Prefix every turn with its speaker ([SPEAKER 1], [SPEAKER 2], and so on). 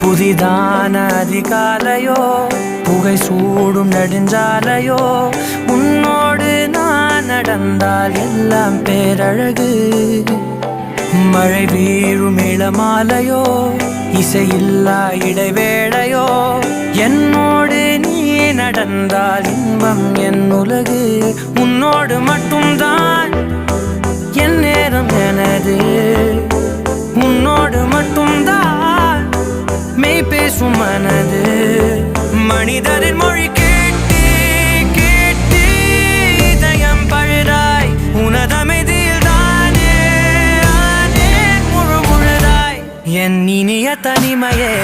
[SPEAKER 1] புதிதான அதிகாலையோ புகை சூடும் நெடுஞ்சாலையோ உன்னோடு நான் நடந்தால் எல்லாம் பேரழகு. மழை வீழும் இளமாலையோ இசையில்லா இடைவேளையோ என்னோடு நீ நடந்தால் இன்பம் என் உலகு. உன்னோடு மட்டும்தான் என் நேரம் எனது, உன்னோடு மட்டும்தான் மெய் பேசும் மனது. மனிதரின் மொழி கேட்டு கேட்டு இதயம் பழுதாய் உனதமைதியில் தானே முழு முழுதாய் என் இனிய தனிமையே.